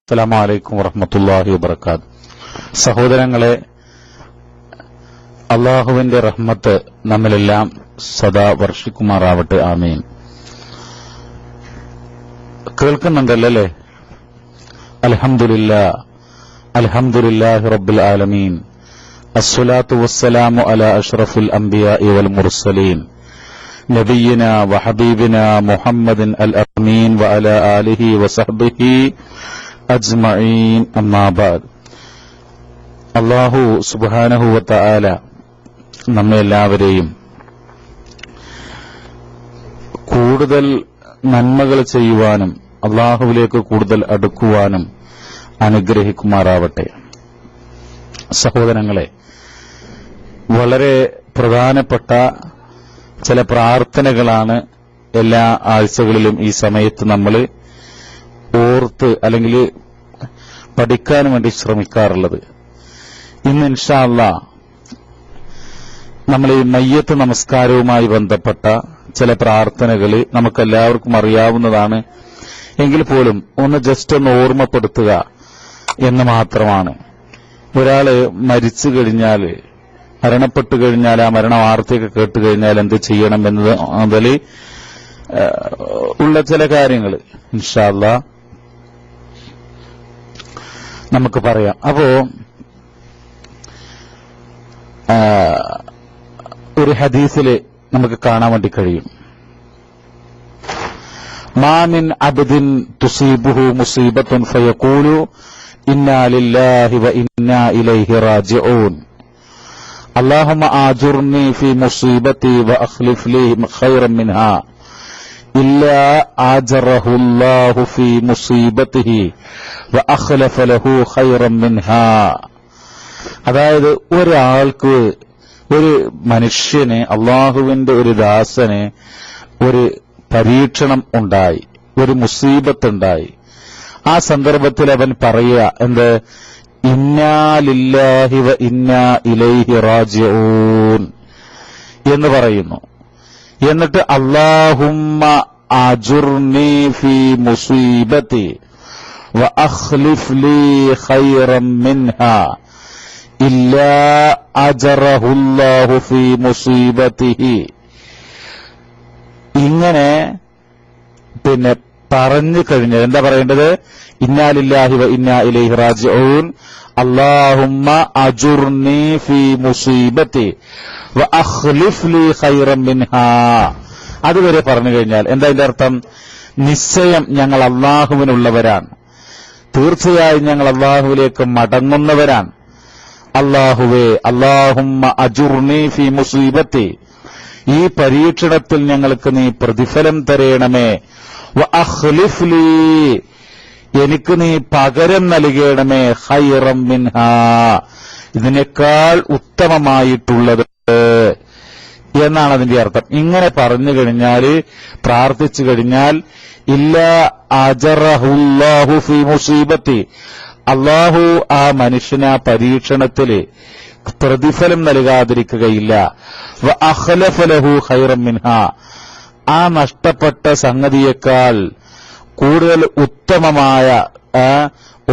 അസ്സലാമു അലൈക്കും വറഹ്മത്തുള്ളാഹി വബറകാതുഹു. സഹോദരങ്ങളെ, അള്ളാഹുവിന്റെ റഹ്മത്ത് നമ്മിലെല്ലാം സദാ വർഷിക്കുമാറാവട്ടെ. ആമീൻ. കേൾക്കുന്നുണ്ടല്ലേ? അൽഹംദുലില്ലാഹി റബ്ബിൽ ആലമീൻ. അസ്സലാത്തു വസ്സലാമു അലാ അഷ്റഫിൽ അംബിയാഇ വൽ മുർസലീൻ നബിയിനാ വഹബീബിനാ മുഹമ്മദിൻ അൽ അമീൻ വഅലാ ആലിഹി വസഹ്ബിഹി അജ്മഈൻ. അമ്മാ ബഅദ്. അല്ലാഹു സുബ്ഹാനഹു വ തആല നമ്മെ എല്ലാവരെയും കൂടുതൽ നന്മകൾ ചെയ്യുവാനും അല്ലാഹുവിലേക്ക് കൂടുതൽ അടുക്കുവാനും അനുഗ്രഹിക്കുമാറാവട്ടെ. സഹോദരങ്ങളെ, വളരെ പ്രധാനപ്പെട്ട ചില പ്രാർത്ഥനകളാണ് എല്ലാ ആഴ്ചകളിലും ഈ സമയത്ത് നമ്മൾ ഓർത്ത് അല്ലെങ്കിൽ പഠിക്കാൻ വേണ്ടി ശ്രമിക്കാറുള്ളത്. ഇന്ന് ഇൻഷാ അല്ലാഹ് നമ്മൾ ഈ മയ്യത്ത് നമസ്കാരവുമായി ബന്ധപ്പെട്ട ചില പ്രാർത്ഥനകൾ നമുക്കെല്ലാവർക്കും അറിയാവുന്നതാണ്. എങ്കിൽ പോലും ഒന്ന് ജസ്റ്റ് ഒന്ന് ഓർമ്മപ്പെടുത്തുക എന്ന് മാത്രമാണ്. ഒരാള് മരിച്ചു കഴിഞ്ഞാൽ, മരണപ്പെട്ടു കഴിഞ്ഞാൽ, ആ മരണ വാർത്തയൊക്കെ കേട്ട് കഴിഞ്ഞാൽ എന്ത് ചെയ്യണം എന്നത് അതിൽ ഉള്ള ചില കാര്യങ്ങൾ ഇൻഷാ അല്ലാഹ് നമുക്ക് പറയാം. അപ്പോ ഒരു ഹദീസില് നമുക്ക് കാണാൻ വേണ്ടി കഴിയും, മാ മിൻ അബ്ദിൻ തുസീബുഹു മുസീബത്തുൻ ഫയഖൂലു ഇന്നാ ലില്ലാഹി വ ഇന്നാ ഇലൈഹി റാജിഊൻ അല്ലാഹുമ്മ ആജുർനി ഫീ മുസീബതി വ അഖ്ലിഫ് ലി ഖൈറൻ മിൻഹാ ഇല്ലാ ആജറഹുല്ലാഹു ഫീ മുസീബതിഹി വ അഖ്ലഫ ലഹു ഖൈറൻ മിൻഹാ. അതായത് ഒരാൾക്ക്, ഒരു മനുഷ്യന്, അള്ളാഹുവിന്റെ ഒരു ദാസന് ഒരു പരീക്ഷണം ഉണ്ടായി, ഒരു മുസീബത്തുണ്ടായി. ആ സന്ദർഭത്തിൽ അവൻ പറയുക എന്ത്? ഇന്നാ ലില്ലാഹി വ ഇന്നാ ഇലൈഹി റാജിഊൻ എന്ന് പറയുന്നു. എന്നിട്ട് അല്ലാഹുമ്മ അജുർനി ഫീ മുസീബതി വ അഖ്ലിഫ് ലീ ഖൈറൻ മിൻഹാ ഇല്ലാ അജറഹുല്ലാഹു ഫീ മുസീബതിഹി. ഇങ്ങനെ പിന്നെ പറഞ്ഞു കഴിഞ്ഞാൽ എന്താ പറയേണ്ടത്? ഇന്നാ ലില്ലാഹി വ ഇന്നാ ഇലൈഹി റാജിഊൻ അല്ലാഹുമ്മ അജുർനി ഫീ മുസീബതി വ അഖ്ലിഫ് ലീ ഖൈറൻ മിൻഹാ. അതുവരെ പറഞ്ഞു കഴിഞ്ഞാൽ എന്താ ഇതിന്റെ അർത്ഥം? നിശ്ചയം ഞങ്ങൾ അള്ളാഹുവിനുള്ളവരാണ്, തീർച്ചയായും ഞങ്ങൾ അള്ളാഹുവിലേക്ക് മടങ്ങുന്നവരാണ്. അല്ലാഹുവേ, അല്ലാഹുമ്മ അജുർനി ഫീ മുസീബതി, ഈ പരീക്ഷണത്തിൽ ഞങ്ങൾക്ക് നീ പ്രതിഫലം തരേണമേ. വ അഖ്ലിഫ് ലീ, എനിക്ക് നീ പകരം നൽകണമേ. ഖൈറൻ മിൻഹാ, ഇതിനേക്കാൾ ഉത്തമമായിട്ടുള്ളത് എന്നാണ് അതിന്റെ അർത്ഥം. ഇങ്ങനെ പറഞ്ഞു കഴിഞ്ഞാൽ, പ്രാർത്ഥിച്ചു കഴിഞ്ഞാൽ, ഇല്ലാ അജറഹുല്ലാഹു ഫീ മുസീബതി, അള്ളാഹു ആ മനുഷ്യന് ആ പരീക്ഷണത്തില് പ്രതിഫലം നൽകാതിരിക്കുകയില്ല. വ അഖ്ലഫ ലഹു ഖൈറൻ മിൻഹാ, ആ നഷ്ടപ്പെട്ട സംഗതിയേക്കാൾ കൂടുതൽ ഉത്തമമായ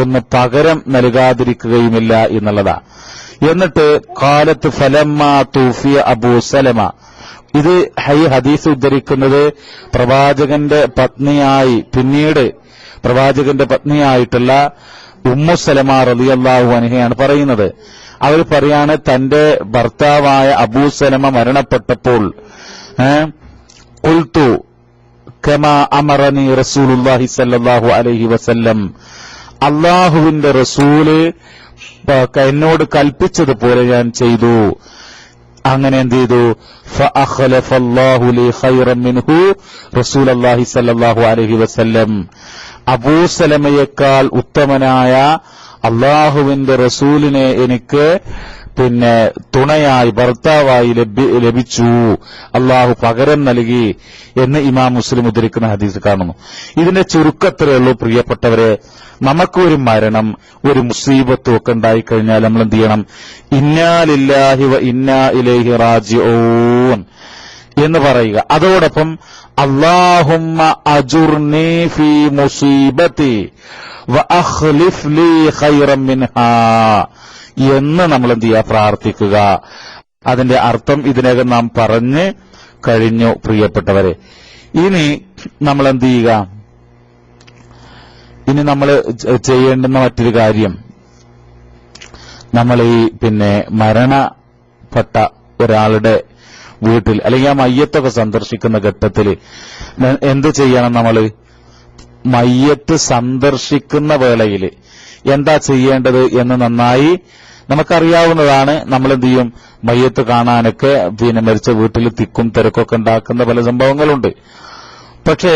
ഒന്ന് പകരം നൽകാതിരിക്കുകയുമില്ല എന്നുള്ളതാ. എന്നിട്ട് കാലത്ത് ഫലമ്മ തൂഫിയ അബൂ സലമ, ഇത് ഹദീസ് ഉദ്ധരിക്കുന്നത് പ്രവാചകന്റെ പത്നിയായി, പിന്നീട് പ്രവാചകന്റെ പത്നിയായിട്ടുള്ള ഉമ്മു സലമ റളിയല്ലാഹു അൻഹയാണ് പറയുന്നത്. അവർ പറയാണ്, തന്റെ ഭർത്താവായ അബൂ സലമ മരണപ്പെട്ടപ്പോൾ ഖുൽതു കമാ അമറനി റസൂലുള്ളാഹി സ്വല്ലല്ലാഹു അലൈഹി വസല്ലം, അല്ലാഹുവിന്റെ റസൂല് എന്നോട് കൽപ്പിച്ചതുപോലെ ഞാൻ ചെയ്തു. അങ്ങനെ എന്ത് ചെയ്തു? ഫഅഖ്ലഫല്ലാഹു ലി ഖൈറൻ മിൻഹു റസൂലുള്ളാഹി സ്വല്ലല്ലാഹു അലൈഹി വസല്ലം, അബൂ സലമയേക്കാൾ ഉത്തമനായ അള്ളാഹുവിന്റെ റസൂലിനെ എനിക്ക് പിന്നെ തുണയായി, ഭർത്താവായി ലഭിച്ചു, അള്ളാഹു പകരം നൽകി എന്ന് ഇമാം മുസ്ലിം ഉദ്ധരിക്കുന്ന ഹദീസ് കാണുന്നു. ഇതിന്റെ ചുരുക്കത്രേ ഉള്ളൂ പ്രിയപ്പെട്ടവരെ. നമുക്കൊരു മരണം, ഒരു മുസീബത്തും ഒക്കെ ഉണ്ടായിക്കഴിഞ്ഞാൽ നമ്മൾ എന്ത് ചെയ്യണം? ഇന്നാ ലില്ലാഹി വ ഇന്നാ ഇലൈഹി റാജിഊൻ എന്ന് പറയുക. അതോടൊപ്പം അല്ലാഹുമ്മ അജുർനി ഫീ മുസീബതി വഅഖ്ലിഫ് ലീ ഖൈറൻ മിൻഹാ എന്ന് നമ്മൾ എന്ത് ചെയ്യുക, പ്രാർത്ഥിക്കുക. അതിന്റെ അർത്ഥം ഇതിനകം നാം പറഞ്ഞു കഴിഞ്ഞു പ്രിയപ്പെട്ടവരെ. ഇനി നമ്മൾ എന്ത് ചെയ്യുക, ഇനി നമ്മൾ ചെയ്യേണ്ടുന്ന മറ്റൊരു കാര്യം, നമ്മൾ ഈ മരണപ്പെട്ട ഒരാളുടെ വീട്ടിൽ അല്ലെങ്കിൽ ആ മയ്യത്തൊക്കെ സന്ദർശിക്കുന്ന ഘട്ടത്തിൽ എന്ത് ചെയ്യണം? നമ്മൾ മയ്യത്ത് സന്ദർശിക്കുന്ന വേളയിൽ എന്താ ചെയ്യേണ്ടത് എന്ന് നന്നായി നമുക്കറിയാവുന്നതാണ്. നമ്മൾ എന്ത് ചെയ്യും, മയ്യത്ത് കാണാനൊക്കെ മരിച്ച വീട്ടിൽ തിക്കും തിരക്കൊക്കെ ഉണ്ടാക്കുന്ന പല സംഭവങ്ങളുണ്ട്. പക്ഷേ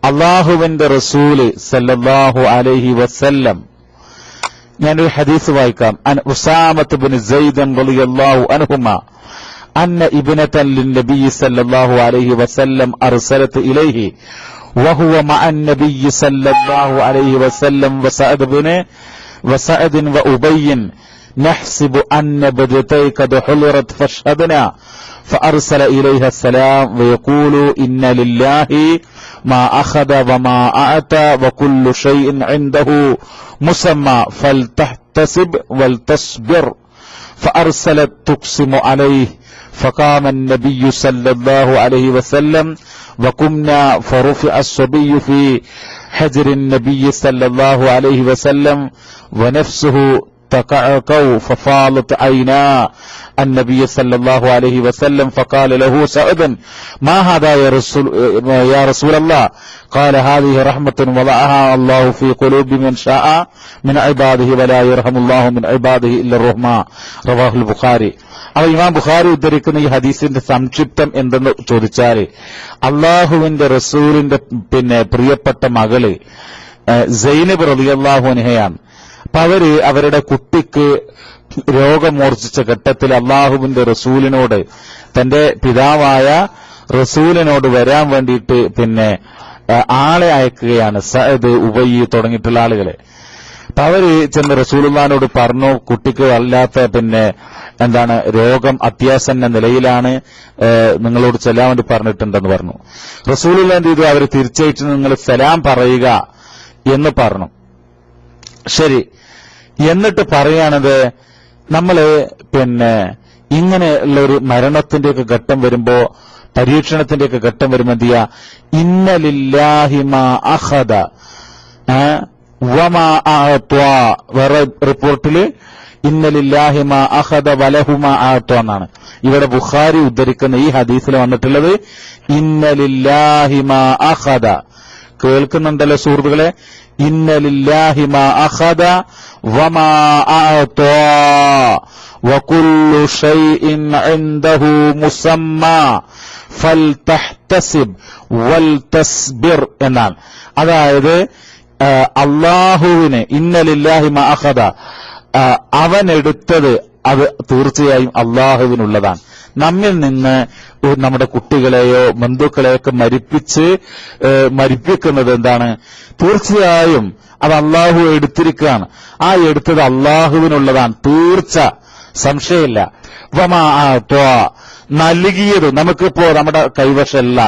അള്ളാഹുവിന്റെ റസൂല് സല്ലല്ലാഹു അലൈഹി വസല്ലം, ഞാനൊരു ഹദീസ് വായിക്കാം. അൻ ഉസാമത്ത് ബിൻ സൈദ് റളിയല്ലാഹു അൻഹുമാ അന്ന ഇബ്നതൻ ലിന്നബി സല്ലല്ലാഹു അലൈഹി വസല്ലം അർസലത് ഇലൈഹി വഹുവ മഅൻ നബി സല്ലല്ലാഹു അലൈഹി വസല്ലം വസഅദ് വഉബയ്യൻ نحسب أن بدتي قد حلرت فاشهدنا فأرسل إليها السلام ويقول إن لله ما أخذ وما أعطى وكل شيء عنده مسمى فلتحتسب ولتصبر فأرسلت تقسم عليه فقام النبي صلى الله عليه وسلم وقمنا فرفع الصبي في حجر النبي صلى الله عليه وسلم ونفسه تقعقوا ففاضت عينا النبي صلى الله عليه وسلم فقال له سعد ما هذا يا رسول الله قال هذه رحمة وضعها الله في قلوب من شاء من عباده ولا يرحم الله من عباده إلا الرحمة رواه البخاري. അപ്പോൾ ഇമാം ബുഖാരി ഉദ്ധരിക്കുന്ന ഈ ഹദീസിന്റെ സംക്ഷിപ്തം എന്തെന്ന് ചോദിച്ചാൽ, അള്ളാഹുവിന്റെ റസൂലിന്റെ പ്രിയപ്പെട്ട മകള് സൈനബ് റളിയല്ലാഹു അൻഹയാണ്. അപ്പൊ അവരുടെ കുട്ടിക്ക് രോഗം മൂർച്ഛിച്ച ഘട്ടത്തിൽ അള്ളാഹുവിന്റെ റസൂലിനോട്, തന്റെ പിതാവായ റസൂലിനോട് വരാൻ വേണ്ടിയിട്ട് ആളെ അയക്കുകയാണ്, സഅദ്, ഉബയ്യ് തുടങ്ങിയിട്ടുള്ള ആളുകളെ. അപ്പൊ ചെന്ന് റസൂലുള്ളാഹിനോട് പറഞ്ഞു, കുട്ടിക്ക് വല്ലാത്ത രോഗം അത്യാസന്ന നിലയിലാണ്, നിങ്ങളോട് ചെല്ലാൻ വേണ്ടി പറഞ്ഞിട്ടുണ്ടെന്ന് പറഞ്ഞു. റസൂലുള്ളാഹി എന്ത് ചെയ്തു, അവർ തിരിച്ചയച്ചു നിങ്ങൾ സലാം പറയുക എന്ന് പറഞ്ഞു. ശരി, എന്നിട്ട് പറയാണത്, നമ്മള് ഇങ്ങനെയുള്ള ഒരു മരണത്തിന്റെയൊക്കെ ഘട്ടം വരുമ്പോ, പരീക്ഷണത്തിന്റെയൊക്കെ ഘട്ടം വരുമ്പോ എന്ത് ചെയ്യാ, ഇന്ന ലില്ലാഹി മാ അഖദ വമാ അഅ്താ. വേറെ റിപ്പോർട്ടില് ഇന്ന ലില്ലാഹി മാ അഖദ വലഹു മാ അഅ്താ എന്നാണ്. ഇവിടെ ബുഖാരി ഉദ്ധരിക്കുന്ന ഈ ഹദീസിൽ വന്നിട്ടുള്ളത് ഇന്ന ലില്ലാഹി മാ അഖദ. കേൾക്കുന്നുണ്ടല്ലോ സുഹൃത്തുക്കളെ, ഇന്ന ലില്ലാഹി മാ അഖദ വമാ അഅ്താ വകുല്ലു ഷൈഇൻ ഇൻദഹു മുസമ്മാ ഫൽതഹ്തസിബ് വൽതസ്ബിർ എന്നാണ്. അതായത് അള്ളാഹുവിന് ഇന്ന ലില്ലാഹി മാ അഖദ, അവൻ എടുത്തത് അത് തീർച്ചയായും അള്ളാഹുവിനുള്ളതാണ്. നമ്മിൽ നിന്ന് നമ്മുടെ കുട്ടികളെയോ ബന്ധുക്കളെയൊക്കെ മരിപ്പിക്കുന്നത് എന്താണ്? തീർച്ചയായും അത് അള്ളാഹു എടുത്തിരിക്കുകയാണ്. ആ എടുത്തത് അള്ളാഹുവിനുള്ളതാണ്, തീർച്ച, സംശയമില്ല. വമാ അഅ്താ, നൽകിയത് നമുക്കിപ്പോ നമ്മുടെ കൈവശമല്ല,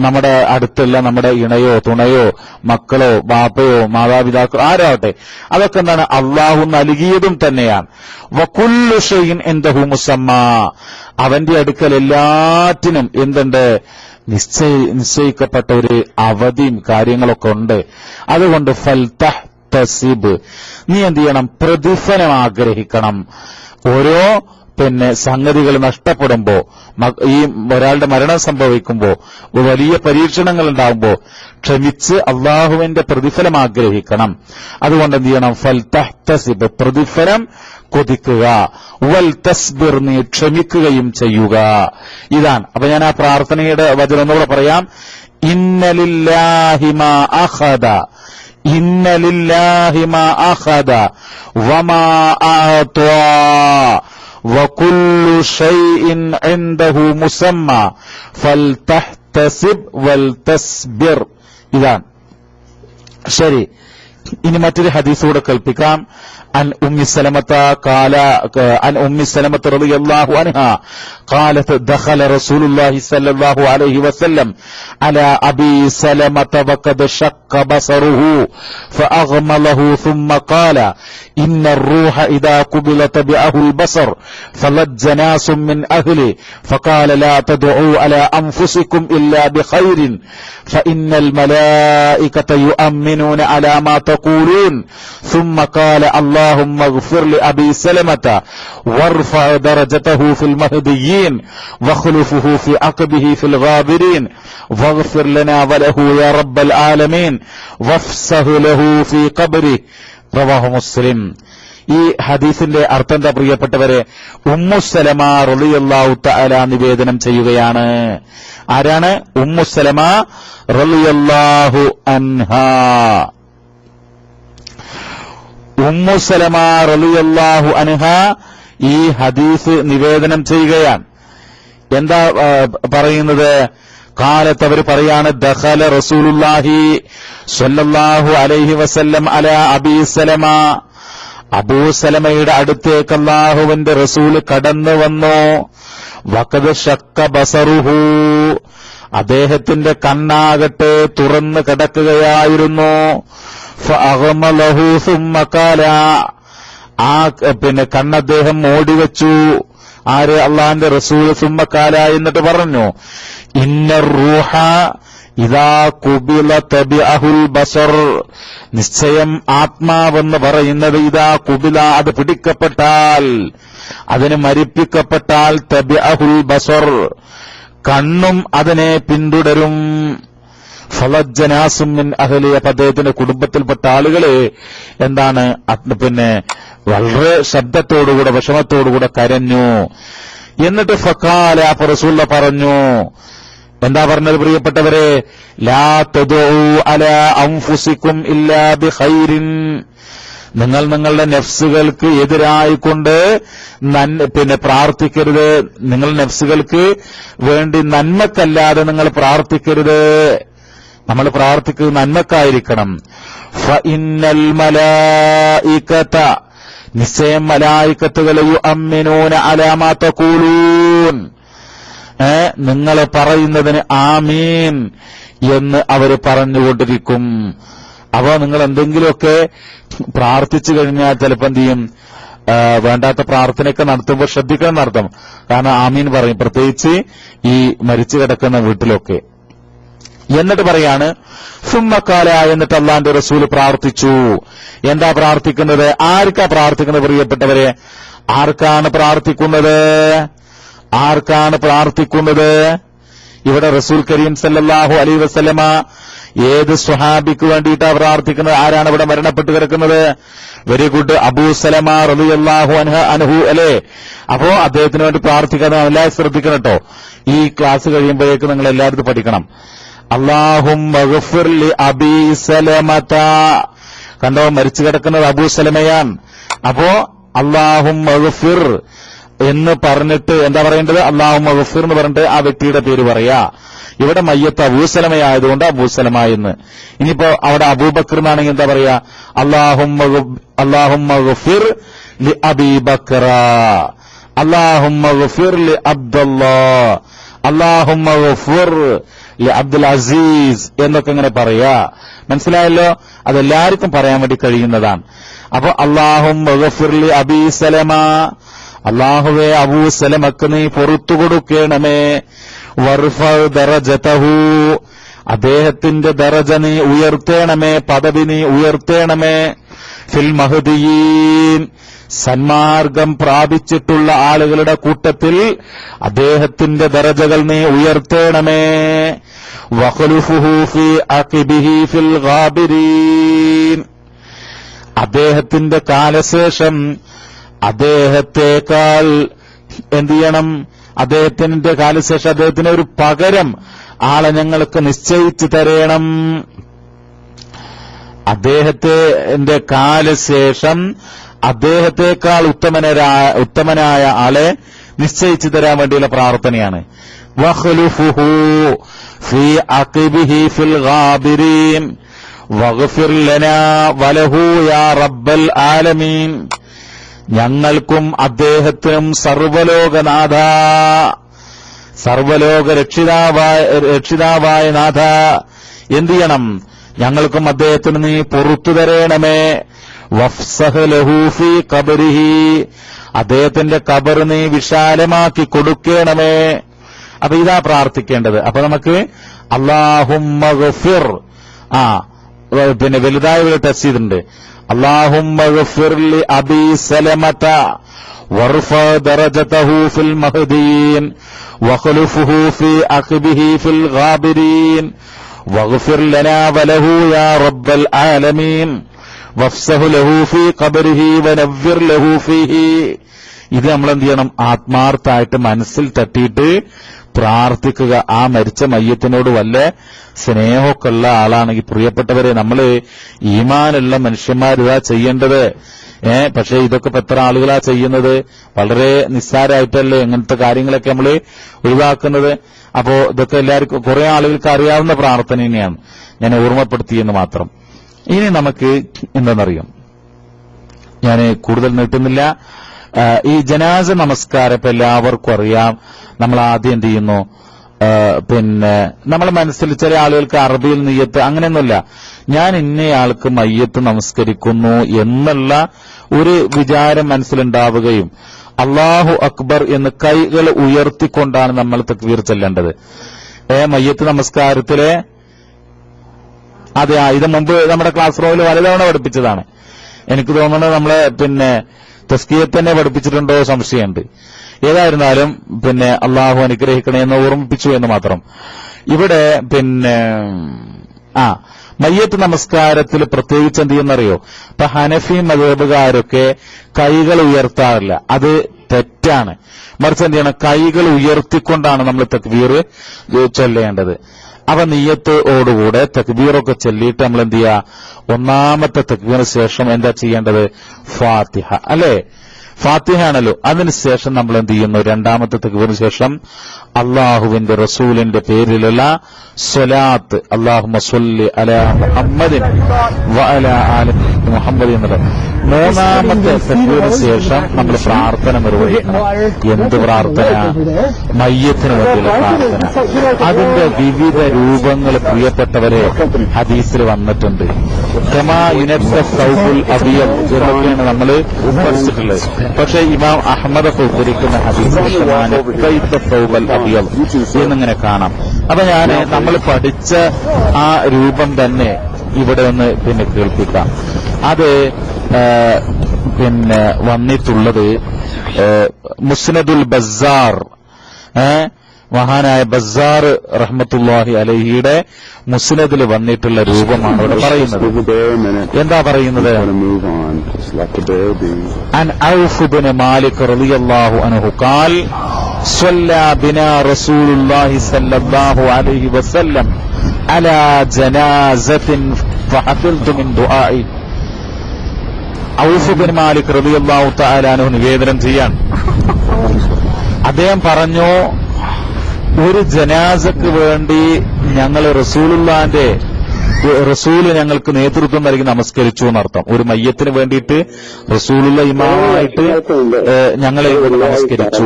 നമ്മുടെ അടുത്തല്ല, നമ്മുടെ ഇണയോ തുണയോ മക്കളോ ബാപ്പയോ മാതാപിതാക്കളോ ആരാവട്ടെ, അതൊക്കെ എന്താണ്? അള്ളാഹു നൽകിയതും തന്നെയാണ്. വകുല്ലു ഷൈഇൻ ഇൻദഹു മുസമ്മാ, അവന്റെ അടുക്കൽ എല്ലാറ്റിനും എന്തുണ്ട്? നിശ്ചയിക്കപ്പെട്ട ഒരു അവധിയും കാര്യങ്ങളൊക്കെ ഉണ്ട്. അതുകൊണ്ട് ഫൽതഹ്തസിബ്, നീ എന്ത് ചെയ്യണം? പ്രതിഫലം ആഗ്രഹിക്കണം. ഓരോ സംഗതികൾ നഷ്ടപ്പെടുമ്പോ, ഈ ഒരാളുടെ മരണം സംഭവിക്കുമ്പോ, വലിയ പരീക്ഷണങ്ങൾ ഉണ്ടാകുമ്പോ ക്ഷമിച്ച് അള്ളാഹുവിന്റെ പ്രതിഫലം ആഗ്രഹിക്കണം. അതുകൊണ്ട് എന്ത് ചെയ്യണം? ഫൽതഹ്തസിബ്, പ്രതിഫലം കൊതിക്കുക. വൽ തസ്ബിർ, നീ ക്ഷമിക്കുകയും ചെയ്യുക. ഇതാണ്. അപ്പൊ ഞാൻ ആ പ്രാർത്ഥനയുടെ വചനം ഒന്നുകൂടെ പറയാം. ഇന്ന ലില്ലാഹി മാ അഖദ, ഇന്ന ലില്ലാഹി മാ അഖദ വമാ അഅ്താ വകുല്ലു ഷൈഇൻ ഇൻദഹു മുസമ്മാ ഫൽതഹ്തസിബ് വൽതസ്ബിർ. ഇതാണ്. ശരി, ഇനി മറ്റൊരു ഹദീസ് കൂടെ കേൾപ്പിക്കാം. عن أم سلمة قال عن أم سلمة رضي الله عنها قالت دخل رسول الله صلى الله عليه وسلم على أبي سلمة وقد شق بصره فأغمله ثم قال إن الروح إذا قبل تبعه البصر فلج ناس من أهله فقال لا تدعوا على أنفسكم إلا بخير فإن الملائكة يؤمنون على ما تقولون ثم قال اللهم اغفر لأبي سلمة وارفع درجته في المهديين واخلفه في عقبه في الغابرين واغفر لنا وله يا رب العالمين وافسح له في قبره റവാഹു മുസ്ലിം. ഈ ഹദീസിന്റെ അർത്ഥം എന്താ പ്രിയപ്പെട്ടവരെ? ഉമ്മു സലമ റളിയല്ലാഹു തആല നിവേദനം ചെയ്യുകയാണ്. ആരാണ്? ഉമ്മു സലമ റളിയല്ലാഹു അൻഹാ. ഉമ്മു സലമ റളിയല്ലാഹു അൻഹാ ഈ ഹദീസ് നിവേദനം ചെയ്യുകയാണ്. എന്താ പറയുന്നത്? കാലത്ത് അവർ പറയാണ്, ദഖല റസൂലുള്ളാഹി സ്വല്ലല്ലാഹു അലൈഹി വസല്ലം അലാ അബീ സലമ, അബൂ സലമയുടെ അടുത്തേക്ക് അല്ലാഹുവിന്റെ റസൂല് കടന്നു വന്നു. വഖദ് ശക്ക ബസറുഹു, അദ്ദേഹത്തിന്റെ കണ്ണാകട്ടെ തുറന്നു കിടക്കുകയായിരുന്നു. ഫഅഗ്മലഹു സുമ്മ ഖാല, ആ കണ്ണദ്ദേഹം മൂടിവെച്ചു. ആര്? അള്ളാന്റെ റസൂൽ. സുമ്മ ഖാല, എന്നിട്ട് പറഞ്ഞു, ഇന്ന റൂഹ ഇദാ ഖുബില തബിഅഹുൽ ബസർ, നിശ്ചയം ആത്മാവെന്ന് പറയുന്നത് ഇദാ ഖുബില, അത് പിടിക്കപ്പെട്ടാൽ, അതിന് മരിപ്പിക്കപ്പെട്ടാൽ, തബിഅഹുൽ ബസർ, കണ്ണും അതിനെ പിന്തുടരും. ഫലജ്ജനാസും മിൻ അഹ്ലി, അദ്ദേഹത്തിന്റെ കുടുംബത്തിൽപ്പെട്ട ആളുകള് എന്താണ് വളരെ ശബ്ദത്തോടുകൂടെ വിഷമത്തോടുകൂടെ കരഞ്ഞു. എന്നിട്ട് ഫഖാല, റസൂൽ പറഞ്ഞു, എന്താ പറഞ്ഞത് പ്രിയപ്പെട്ടവരെ? ലാ തദഉ അലാ അൻഫുസികും ഇല്ലാ ബിഖൈരിൻ, നിങ്ങൾ നിങ്ങളുടെ നഫ്സുകൾക്ക് എതിരായിക്കൊണ്ട് പ്രാർത്ഥിക്കരുത്. നിങ്ങൾ നഫ്സുകൾക്ക് വേണ്ടി നന്മക്കല്ലാതെ നിങ്ങൾ പ്രാർത്ഥിക്കരുത്. നമ്മൾ പ്രാർത്ഥിക്കുന്നത് നന്മക്കായിരിക്കണം. ഫഇന്നൽ മലായികത, നിശ്ചയം മലായികത്തുകൾ യുഅമ്മിനൂന അലാ മാ തഖൂലൂൻ, നിങ്ങൾ പറയുന്നതിന് ആമീൻ എന്ന് അവർ പറഞ്ഞുകൊണ്ടിരിക്കും. അപ്പോ നിങ്ങൾ എന്തെങ്കിലുമൊക്കെ പ്രാർത്ഥിച്ചു കഴിഞ്ഞാൽ ചിലപ്പോൾ എന്ത് ചെയ്യും? വേണ്ടാത്ത പ്രാർത്ഥനയൊക്കെ നടത്തുമ്പോൾ ശ്രദ്ധിക്കണം നടത്തും. കാരണം ആമീൻ പറയും, പ്രത്യേകിച്ച് ഈ മരിച്ചു കിടക്കുന്ന വീട്ടിലൊക്കെ. എന്നിട്ട് പറയാണ്, സുമ്മക്കാല, എന്നിട്ട് അല്ലാഹുവിന്റെ റസൂൽ പ്രാർത്ഥിച്ചു. എന്താ പ്രാർത്ഥിക്കുന്നത്? ആർക്കാ പ്രാർത്ഥിക്കുന്നത് പ്രിയപ്പെട്ടവരെ? ആർക്കാണ് പ്രാർത്ഥിക്കുന്നത്? ആർക്കാണ് പ്രാർത്ഥിക്കുന്നത്? ഇവിടെ റസൂൽ കരീം സല്ലല്ലാഹു അലൈഹി വസല്ലമ ഏത് സ്വഹാബിക്ക് വേണ്ടിയിട്ടാ പ്രാർത്ഥിക്കുന്നത്? ആരാണ് ഇവിടെ മരണപ്പെട്ട് കിടക്കുന്നത്? വെരി ഗുഡ്, അബൂ സലമ റളിയല്ലാഹു അൻഹു അല്ലേ? അപ്പോ അദ്ദേഹത്തിന് വേണ്ടി പ്രാർത്ഥിക്കാതെ എല്ലാവരും ശ്രദ്ധിക്കണം കേട്ടോ. ഈ ക്ലാസ് കഴിയുമ്പോഴേക്ക് നിങ്ങൾ എല്ലായിടത്തും പഠിക്കണം. അല്ലാഹുമ്മ ഗഫിർ ലി അബീ സലമത, കണ്ടോ, മരിച്ചു കിടക്കുന്നത് അബൂ സലമയാണ്. അപ്പോ അല്ലാഹുമ്മ ഗഫിർ എന്ന് പറഞ്ഞിട്ട് എന്താ പറയേണ്ടത്? അല്ലാഹുമ്മ ഗഫിർ എന്ന് പറഞ്ഞിട്ട് ആ വ്യക്തിയുടെ പേര് പറയാ. ഇവിടെ മയ്യത്ത് അബൂസലമയായതുകൊണ്ട് അബൂസലമ എന്ന്. ഇനിയിപ്പോ അവിടെ അബൂബക്കർ എന്നാണെങ്കിൽ എന്താ പറയാ? അല്ലാഹുമ്മ ഗഫിർ ലി അബീ ബക്കറ, അല്ലാഹുമ്മ ഗഫിർ ലി അബ്ദുല്ലാഹ്, അല്ലാഹുമ്മ ഗഫിർ ലി അബ്ദുൽ അസീസ് എന്നൊക്കെ ഇങ്ങനെ പറയാ. മനസ്സിലായല്ലോ? അതെല്ലാവർക്കും പറയാൻ വേണ്ടി കഴിയുന്നതാണ്. അപ്പൊ അല്ലാഹുമ്മ ഗഫിർ ലി അബീ സലമ, അല്ലാഹുവേ അബൂ സലമക്ക് നീ പുറത്തു കൊടുക്കണമേ. വർഫഅ ദറജതഹു, അദ്ദേഹത്തിന്റെ ദറജ നീ ഉയർത്തേണമേ, പദവി നീ ഉയർത്തേണമേ. ഫിൽ മഹ്ദിയീൻ, സന്മാർഗം പ്രാപിച്ചിട്ടുള്ള ആളുകളുടെ കൂട്ടത്തിൽ അദ്ദേഹത്തിന്റെ ദറജകൾ നീ ഉയർത്തേണമേ. വഖ്ലുഫുഹു ഫീ അഖിബിഹി ഫിൽ ഗാബിരീൻ, അദ്ദേഹത്തിന്റെ കാലശേഷം അദ്ദേഹത്തെക്കാൾ എന്ത് ചെയ്യണം? അദ്ദേഹത്തിന്റെ കാലശേഷം അദ്ദേഹത്തിന് ഒരു പകരം ആളെ ഞങ്ങൾക്ക് നിശ്ചയിച്ചു തരണം. അദ്ദേഹത്തിന്റെ കാലശേഷം അദ്ദേഹത്തെക്കാൾ ഉത്തമനായ ആളെ നിശ്ചയിച്ചു തരാൻ വേണ്ടിയുള്ള പ്രാർത്ഥനയാണ്. വഖ്ലുഫുഹു ഫീ അഖിബിഹി ഫിൽ ഗാബിരീൻ വഗ്ഫിർ ലനാ വലഹു യാ റബ്ബൽ ആലമീൻ. ഞങ്ങൾക്കും അദ്ദേഹത്തിനും സർവലോകനാഥ, സർവലോക രക്ഷിതാവായ നാഥ എന്ത് ചെയ്യണം? ഞങ്ങൾക്കും അദ്ദേഹത്തിന് നീ പൊറത്തു തരേണമേ. വഫ്സഹ് ലഹു ഫീ ഖബരിഹി, അദ്ദേഹത്തിന്റെ ഖബർ നീ വിശാലമാക്കി കൊടുക്കണമേ. അപ്പൊ ഇതാ പ്രാർത്ഥിക്കേണ്ടത്. അപ്പൊ നമുക്ക് അല്ലാഹുമ്മ ഗഫിർ, പിന്നെ വലുതായ ഒരു ടെസ്റ്റ് ചെയ്തിട്ടുണ്ട്. അല്ലാഹുമ്മ ഗഫിർ ലി അബീ സലമത വർഫ ദറജതഹു ഫിൽ മഹ്ദിയീൻ വഖ്ലുഫുഹു ഫീ അഖ്ബിഹി ഫിൽ ഗാബിരീൻ വഗ്ഫിർ ലനാ വലഹു യാ റബ്ബൽ ആലമീൻ വഫ്സഹ് ലഹു ഫീ ഖബരിഹി വനവ്വിർ ലഹു ഫീഹി. ഇത് നമ്മൾ എന്ത് ചെയ്യണം? ആത്മാർത്ഥമായിട്ട് മനസ്സിൽ തട്ടിയിട്ട് പ്രാർത്ഥിക്കുക. ആ മരിച്ച മയ്യത്തിനോട് വല്ല സ്നേഹമൊക്കെ ഉള്ള ആളാണെങ്കിൽ, പ്രിയപ്പെട്ടവരെ, നമ്മള് ഈമാനുള്ള മനുഷ്യന്മാരിതാ ചെയ്യേണ്ടത്. പക്ഷെ ഇതൊക്കെ ഇപ്പൊ എത്ര ആളുകളാ ചെയ്യുന്നത്? വളരെ നിസ്സാരമായിട്ടല്ലേ ഇങ്ങനത്തെ കാര്യങ്ങളൊക്കെ നമ്മൾ ഒഴിവാക്കുന്നത്. അപ്പോ ഇതൊക്കെ എല്ലാവർക്കും, കുറെ ആളുകൾക്ക് അറിയാവുന്ന പ്രാർത്ഥന തന്നെയാണ്, ഞാൻ ഓർമ്മപ്പെടുത്തിയെന്ന് മാത്രം. ഇനി നമുക്ക് എന്താണെന്നറിയാം, ഞാൻ കൂടുതൽ നീട്ടുന്നില്ല. ഈ ജനാസ നമസ്കാരം ഇപ്പൊ എല്ലാവർക്കും അറിയാം. നമ്മൾ ആദ്യം എന്ത് ചെയ്യുന്നു? പിന്നെ നമ്മളെ മനസ്സിൽ ചില ആളുകൾക്ക് അറബിയിൽ നിയ്യത്ത് അങ്ങനെയൊന്നുമില്ല. ഞാൻ ഇന്നയാൾക്ക് മയ്യത്ത് നമസ്കരിക്കുന്നു എന്നുള്ള ഒരു വിചാരം മനസ്സിലുണ്ടാവുകയും അല്ലാഹു അക്ബർ എന്ന് കൈകൾ ഉയർത്തിക്കൊണ്ടാണ് നമ്മൾ തക്ബീർ ചെല്ലേണ്ടത്. മയ്യത്ത് നമസ്കാരത്തിലെ അതെ, ഇത് മുമ്പ് നമ്മുടെ ക്ലാസ് റൂമിൽ പലതവണ പഠിപ്പിച്ചതാണ്. എനിക്ക് തോന്നുന്നത് നമ്മളെ പിന്നെ തസ്കിയത്ത് തന്നെ പഠിപ്പിച്ചിട്ടുണ്ടോ സംശയമുണ്ട്. ഏതായിരുന്നാലും പിന്നെ അള്ളാഹു അനുഗ്രഹിക്കണേ എന്ന് ഓർമ്മിപ്പിച്ചു എന്ന് മാത്രം. ഇവിടെ പിന്നെ മയ്യത്ത് നമസ്കാരത്തിൽ പ്രത്യേകിച്ച് എന്ത് ചെയ്യുന്നറിയോ? ഇപ്പൊ ഹനഫി മദ്ഹബുകാരൊക്കെ കൈകൾ ഉയർത്താറില്ല, അത് തെറ്റാണ്. മറിച്ച് എന്ത് ചെയ്യണം? കൈകൾ ഉയർത്തിക്കൊണ്ടാണ് നമ്മൾ തക്ബീർ ചൊല്ലേണ്ടത്. അപ്പൊ നിയ്യത്തോടുകൂടെ തക്ബീറൊക്കെ ചൊല്ലിയിട്ട് നമ്മൾ എന്ത് ചെയ്യുക? ഒന്നാമത്തെ തക്ബീറിന് ശേഷം എന്താ ചെയ്യേണ്ടത്? ഫാത്തിഹ, അല്ലേ? ഫാത്തിഹ ആണല്ലോ. അതിനുശേഷം നമ്മൾ എന്ത് ചെയ്യുന്നു? രണ്ടാമത്തെ തക്ബീറിന് ശേഷം അള്ളാഹുവിന്റെ റസൂലിന്റെ പേരിലുള്ള സ്വലാത്ത്, അല്ലാഹുമ്മ സ്വല്ലി അലാ മുഹമ്മദിൻ വഅലാ ആലി മുഹമ്മദ് എന്നുള്ളത്. മൂന്നാമത്തെ തക്ബീറിന് ശേഷം നമ്മൾ പ്രാർത്ഥന നിർവഹിക്കണം. എന്ത് പ്രാർത്ഥന? മയ്യത്തിന് വേണ്ടിയുള്ള പ്രാർത്ഥന. അതിന്റെ വിവിധ രൂപങ്ങൾ പ്രിയപ്പെട്ടവരെ ഹദീസിൽ വന്നിട്ടുണ്ട്. കമാ യുനസ്സ സൗബുൽ അബിയദ് എന്നൊക്കെയാണ് നമ്മൾ പഠിച്ചിട്ടുള്ളത്. പക്ഷെ ഇമാം അഹ്മദ് ഉദ്ധരിക്കുന്ന ഹദീസിൽ സൗബൽ അബിയദ് എന്നിങ്ങനെ കാണാം. അപ്പൊ നമ്മൾ പഠിച്ച ആ രൂപം തന്നെ ഇവിടെ ഒന്ന് പിന്നെ കേൾപ്പിക്കാം. അത് പിന്നെ വന്നിട്ടുള്ളത് മുസ്നദുൽ ബസ്സാർ, മഹാനായ ബസ്സാർ റഹ്മത്തുള്ളാഹി അലൈഹിയുടെ മുസ്നദിൽ വന്നിട്ടുള്ള രൂപമാണ് ഇവിടെ പറയുന്നത്. എന്താ പറയുന്നത്? അൻ ഔഫ് ഇബ്നു മാലിക് റളിയല്ലാഹു അൻഹു ഖാൽ സ്വല്ലാ ബിനാ റസൂലുള്ളാഹി സ്വല്ലല്ലാഹു അലൈഹി വസല്ലം അലാ ജനാസത്തിൻ ഫഹഫിൽതു മിൻ ദുആഇ. ഔഫ് ഇബ്നു മാലിക് റളിയല്ലാഹു തആല അൻഹു നിവേദനം ചെയ്യാൻ, അദ്ദേഹം പറഞ്ഞു, ഒരു ജനാസക്ക് വേണ്ടി ഞങ്ങൾ റസൂല് ഞങ്ങൾക്ക് നേതൃത്വം നൽകി നമസ്കരിച്ചു എന്നർത്ഥം. ഒരു മയ്യത്തിന് വേണ്ടിയിട്ട് റസൂലുള്ള ഇമാമായിട്ട് ഞങ്ങളെ നമസ്കരിച്ചു.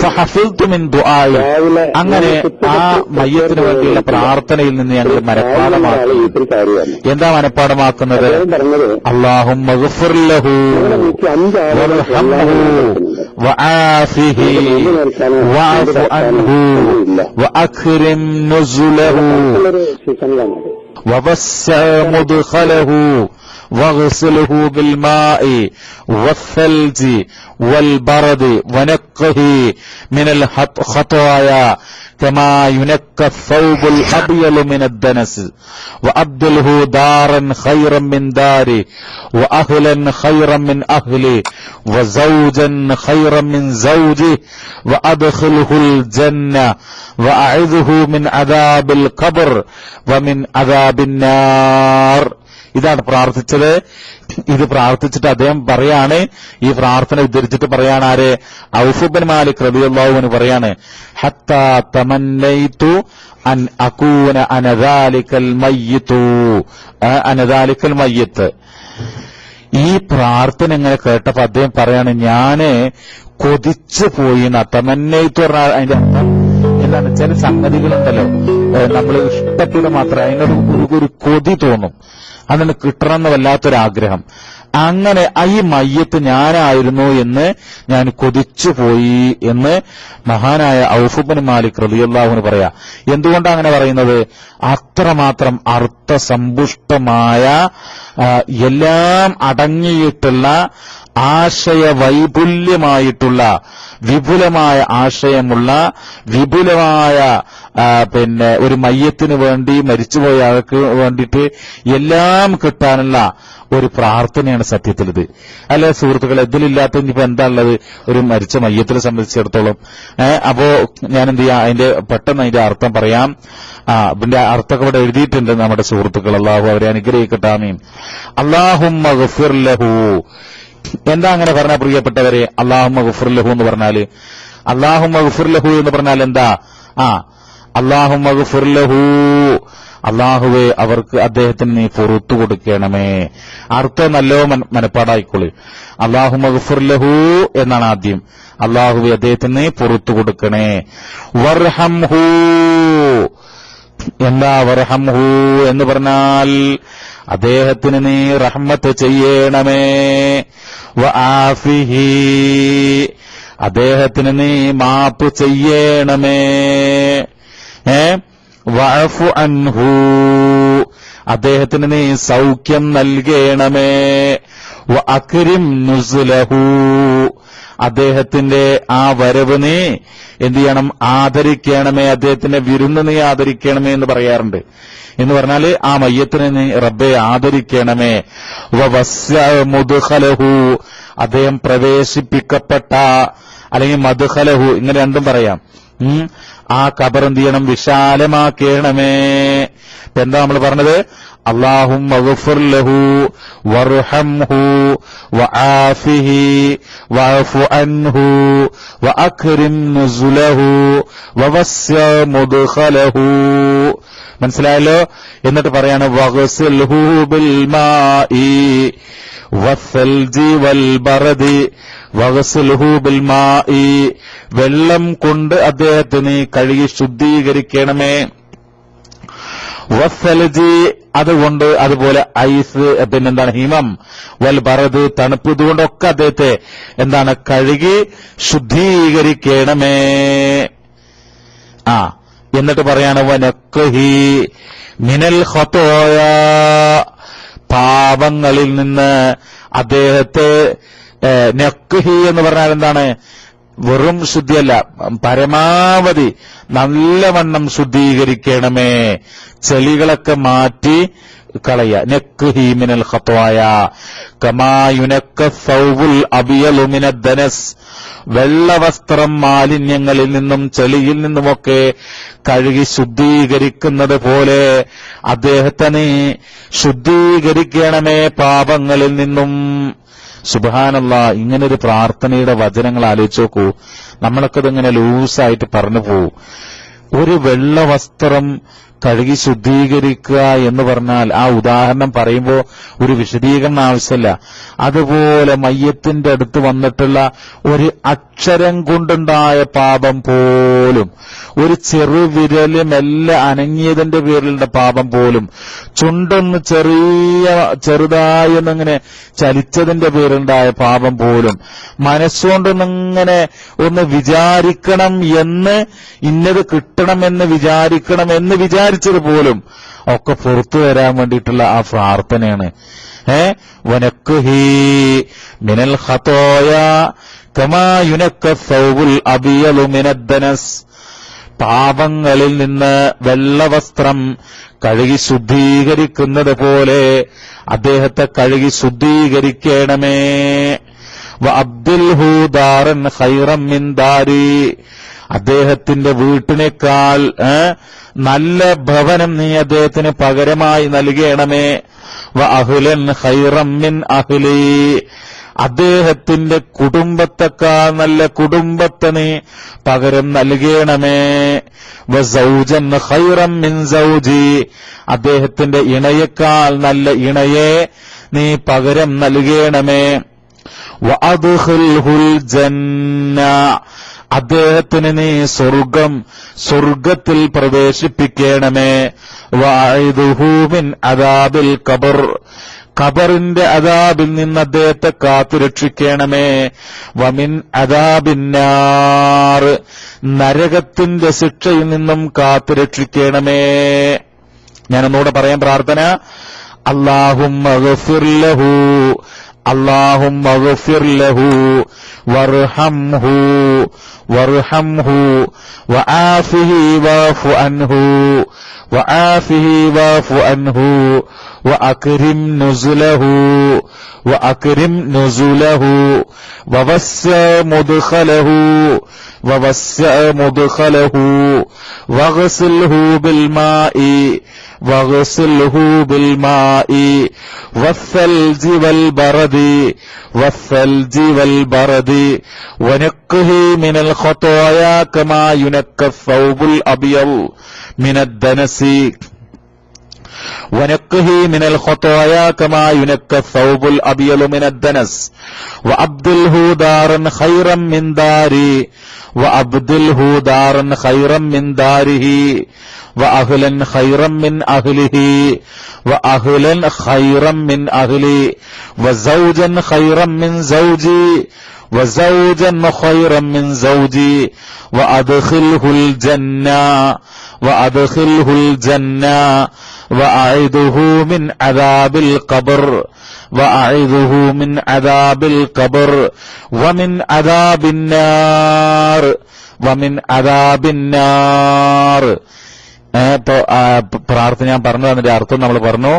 ഫഹഫിൽതു മിൻ ദുആഇ, അങ്ങനെ ആ മയ്യത്തിന് വേണ്ടിയുള്ള പ്രാർത്ഥനയിൽ നിന്ന് ഞങ്ങൾ മനഃപ്പാഠമാക്കി. എന്താ മനഃപ്പാഠമാക്കുന്നത്? അല്ലാഹുമ്മ ഗ്ഫിർ ലഹു വർഹംഹു വആഫിഹി വഅഫു അൻഹു വഅക്രിം നുസുലഹു ووسع مدخله واغسله بالماء والثلج والبرد ونقه من الخطايا كما ينقى الثوب الأبيض من الدنس وأبدله دارا خيرا من داري وأهلا خيرا من أهلي وزوجا خيرا من زوجي وأدخله الجنة وأعذه من عذاب القبر ومن عذاب النار ഇതാണ് പ്രാർത്ഥിച്ചത്. ഇത് പ്രാർത്ഥിച്ചിട്ട് അദ്ദേഹം പറയാണ്, ഈ പ്രാർത്ഥന ഉദ്ധരിച്ചിട്ട് പറയാണ് ആര്? ഔഫ് ബിൻ മാലിക് റളിയല്ലാഹു അൻഹു പറയാണ്, ഹത്താ തമന്നൈതു അൻ അകൂന അനദാലിക്കൽ മയ്യിത്ത്. ഈ പ്രാർത്ഥന എങ്ങനെ കേട്ടപ്പോ അദ്ദേഹം പറയാണ്, ഞാന് കൊതിച്ചു പോയി. തമന്നൈത്ത് പറഞ്ഞാൽ അതിന്റെ അർത്ഥം എന്താണ്? ചില സംഗതികളുണ്ടല്ലോ നമ്മൾ ഇഷ്ടപ്പെടുക മാത്രം അതിനൊരു കൊതി തോന്നും, അതിന് കിട്ടണമെന്ന് വല്ലാത്തൊരാഗ്രഹം. അങ്ങനെ ഈ മയ്യത്ത് ഞാനായിരുന്നു എന്ന് ഞാൻ കൊതിച്ചു പോയി എന്ന് മഹാനായ ഔഫ് ബിൻ മാലിക് റളിയല്ലാഹു അൻഹു പറയാ. എന്തുകൊണ്ടാണ് അങ്ങനെ പറയുന്നത്? അത്രമാത്രം അർത്ഥസമ്പുഷ്ടമായ എല്ലാം അടങ്ങിയിട്ടുള്ള ആശയവൈപുല്യമായിട്ടുള്ള വിപുലമായ ആശയമുള്ള വിപുലമായ ഒരു മയ്യത്തിന് വേണ്ടി, മരിച്ചുപോയ ആൾക്ക് വേണ്ടിയിട്ട് എല്ലാം കിട്ടാനുള്ള ഒരു പ്രാർത്ഥനയാണ് സത്യത്തിൽ ഇത്. അല്ലെ സുഹൃത്തുക്കളെ, ഇതിലില്ലാത്ത ഇനിയിപ്പോ എന്താ ഉള്ളത് ഒരു മരിച്ച മയ്യത്തിനെ സംബന്ധിച്ചിടത്തോളം? അപ്പോ ഞാൻ എന്ത് ചെയ്യാം, പെട്ടെന്ന് അതിന്റെ അർത്ഥം പറയാം. ഇതിന്റെ അർത്ഥമൊക്കെ ഇവിടെ എഴുതിയിട്ടുണ്ട് നമ്മുടെ സുഹൃത്തുക്കൾ. അള്ളാഹു അവരെ അനുഗ്രഹിക്കട്ടെ, ആമീൻ. അല്ലാഹുമ്മ ഗഫിർ ലഹു. എന്താ അങ്ങനെ പറഞ്ഞ പ്രിയപ്പെട്ടവരെ? അല്ലാഹുമ്മ ഗഫിർ ലഹു എന്ന് പറഞ്ഞാല്, അല്ലാഹുമ്മ ഗഫിർ ലഹു എന്ന് പറഞ്ഞാൽ എന്താ? അല്ലാഹുമ്മ ഗഫിർ ലഹു, അള്ളാഹുവെ അവർക്ക് അദ്ദേഹത്തിന് നീ പുറത്തു കൊടുക്കണമേ. അർത്ഥം നല്ലോ മനപ്പാടായിക്കോളി. അല്ലാഹുമ്മ ഗഫിർ ലഹു എന്നാണ് ആദ്യം. അള്ളാഹുവെ അദ്ദേഹത്തിന് നീ പുറത്തു കൊടുക്കണേ. വർഹംഹു, എന്താ വർഹംഹു എന്ന് പറഞ്ഞാൽ അദ്ദേഹത്തിന് നീ റഹ്മത്ത് ചെയ്യണമേ. വആഫിഹി, അദ്ദേഹത്തിന് നീ മാപ്പ് ചെയ്യണമേ. വഅഫു അൻഹു, അദ്ദേഹത്തിന് നീ സൗഖ്യം നൽകണമേ. വഅക്രിം നുസുലഹു, അദ്ദേഹത്തിന്റെ ആ വരവ് നീ എന്ത് ചെയ്യണം? ആദരിക്കണമേ. അദ്ദേഹത്തിന്റെ വിരുന്ന് നീ ആദരിക്കണമേ എന്ന് പറയാറുണ്ട്. എന്ന് പറഞ്ഞാല് ആ മയ്യത്തിനെ നീ റബ്ബെ ആദരിക്കണമേ. വവസ്യ മുദ്ഖലഹു, അദ്ദേഹം പ്രവേശിപ്പിക്കപ്പെട്ട, അല്ലെങ്കിൽ മദ്ഖലഹു, ഇങ്ങനെ രണ്ടും പറയാം. ആ ഖബർ എന്ത് ചെയ്യണം? വിശാലമാക്കണമേ. എന്താ നമ്മൾ പറഞ്ഞത്? അല്ലാഹുമ്മ ഗഫിർ ലഹു വർഹംഹു വആഫിഹി വഅഫു അൻഹു വഅക്രിം നുസുലഹു വവസ്യ മുദ്ഖലഹു. മനസ്സിലായല്ലോ? എന്നിട്ട് പറയാണ് വഗ്സിൽഹു ബിൽ മാഇ വസ്സൽജി വൽ ബറദി. വഗ്സിൽഹു ബിൽ മാഇ, വെള്ളം കൊണ്ട് അദ്ദേഹത്തിന് കഴുകി ശുദ്ധീകരിക്കണമേ. വസ്സൽജി, അതുകൊണ്ട്, അതുപോലെ ഐസ്, പിന്നെന്താണ് ഹിമം, വൽ ബറദ്, തണുപ്പ്, ഇതുകൊണ്ടൊക്കെ അദ്ദേഹത്തെ എന്താണ് കഴുകി ശുദ്ധീകരിക്കണമേ. എന്നിട്ട് പറയാണ് വനക്കഹി മിനൽ ഖതോയ, പാപങ്ങളിൽ നിന്ന് അദ്ദേഹത്തെ, നക്കഹി എന്ന് പറഞ്ഞാൽ എന്താണ്? വെറും ശുദ്ധിയല്ല, പരമാവധി നല്ലവണ്ണം ശുദ്ധീകരിക്കണമേ. ചെളികളൊക്കെ മാറ്റി കളയ. നക്ഹി മിനൽ ഖത്വായ കമാ യുനക്ക സൗബുൽ അബിയലു മിനദ് ദനസ്, വെള്ളവസ്ത്രം മാലിന്യങ്ങളിൽ നിന്നും ചെളിയിൽ നിന്നുമൊക്കെ കഴുകി ശുദ്ധീകരിക്കുന്നത് പോലെ അദ്ദേഹത്തെ നീ ശുദ്ധീകരിക്കണമേ പാപങ്ങളിൽ നിന്നും. സുബ്ഹാനല്ലാഹ്, ഇങ്ങനൊരു പ്രാർത്ഥനയുടെ വചനങ്ങൾ ആലോചിച്ച് നോക്കൂ. നമ്മളൊക്കെ ഇതിങ്ങനെ ലൂസായിട്ട് പറഞ്ഞു പോവും. ഒരു വെള്ളവസ്ത്രം കഴുകി ശുദ്ധീകരിക്കുക എന്ന് പറഞ്ഞാൽ ആ ഉദാഹരണം പറയുമ്പോൾ ഒരു വിശദീകരണം ആവശ്യമില്ല. അതുപോലെ മയ്യത്തിന്റെ അടുത്ത് വന്നിട്ടുള്ള ഒരു അക്ഷരം കൊണ്ടുണ്ടായ പാപം പോലും, ഒരു ചെറുവിരല് മെല്ലെ അനങ്ങിയതിന്റെ പേരിലുള്ള പാപം പോലും, ചുണ്ടൊന്ന് ചെറുതായി ഒന്നിങ്ങനെ ചലിച്ചതിന്റെ പേരിലുണ്ടായ പാപം പോലും, മനസ്സുകൊണ്ടൊന്നിങ്ങനെ ഒന്ന് വിചാരിക്കണം എന്ന്, ഇന്നത് കിട്ടണമെന്ന് വിചാരിക്കണം എന്ന് വിചാരിച്ചത് പോലും ഒക്കെ പുറത്തു വരാൻ വേണ്ടിയിട്ടുള്ള ആ പ്രാർത്ഥനയാണ്. വനക്കുഹി മിനൽ ഖതോയ കമാ യുനക്ക സൗബുൽ അബിയലു മിനദ് ദനസ്, പാപങ്ങളിൽ നിന്ന് വെള്ളവസ്ത്രം കഴുകി ശുദ്ധീകരിക്കുന്നത് പോലെ അദ്ദേഹത്തെ കഴുകി ശുദ്ധീകരിക്കണമേ. വഅബ്ദിൽഹു ദാറൻ ഖൈറൻ മിൻ ദാരി, അദ്ദേഹത്തിന്റെ വീട്ടിനേക്കാൾ നല്ല ഭവനം നീ അദ്ദേഹത്തിന് പകരമായി നൽകണമേ. വ അഹ്ലൻ ഖൈറം മിൻ അഹ്ലി, അദ്ദേഹത്തിന്റെ കുടുംബത്തെക്കാൾ നല്ല കുടുംബത്തെ നീ പകരം നൽകണമേ. വ സൗജൻ ഖൈറം മിൻ സൗജി, അദ്ദേഹത്തിന്റെ ഇണയേക്കാൾ നല്ല ഇണയെ നീ പകരം നൽകണമേ. വ അദ്ഖിൽഹുൽ ജന്ന, അദ്ദേഹത്തിന് നീ സ്വർഗത്തിൽ പ്രവേശിപ്പിക്കണമേ. വഅഇദുഹു മിൻ അദാബിൽ ഖബർ, ഖബറിന്റെ അദാബിൽ നിന്ന് അദ്ദേഹത്തെ കാത്തുരക്ഷിക്കണമേ. വമിൻ അദാബിന്നാർ, നരകത്തിന്റെ ശിക്ഷയിൽ നിന്നും കാത്തുരക്ഷിക്കണമേ. ഞാനൊന്നുകൂടെ പറയാൻ പ്രാർത്ഥന. അല്ലാഹുമ്മ ഗഫിർ ലഹു, അല്ലാഹുമ്മ ഗഫിർ ലഹു വർഹംഹു വആഫിഹി വഅഫു അൻഹു വആഫിഹി വഅഫു അൻഹു വഅക്രിം നുസുലഹു വവസ്യ മുദ്ഖലഹു വഗ്സിൽഹു ബിൽമാഇ والثلج والبرد ونقه من الخطايا كما ينقى الثوب الأبيض من الدنس ونقه من الخطايا كما ينقى الثوب الأبيض من الدنس وأبدله دارا خيرا من داري وأبدله دارا خيرا من داره وأهلا خيرا من أهله وأهلا خيرا من أهلي وزوجا خيرا من زوجي وزوجا خيرا من زوجي وأدخله الجنة وأعيده من عذاب القبر ومن عذاب النار. ഇപ്പൊ പ്രാർത്ഥന ഞാൻ പറഞ്ഞു, അതിന്റെ അർത്ഥം നമ്മൾ പറഞ്ഞു.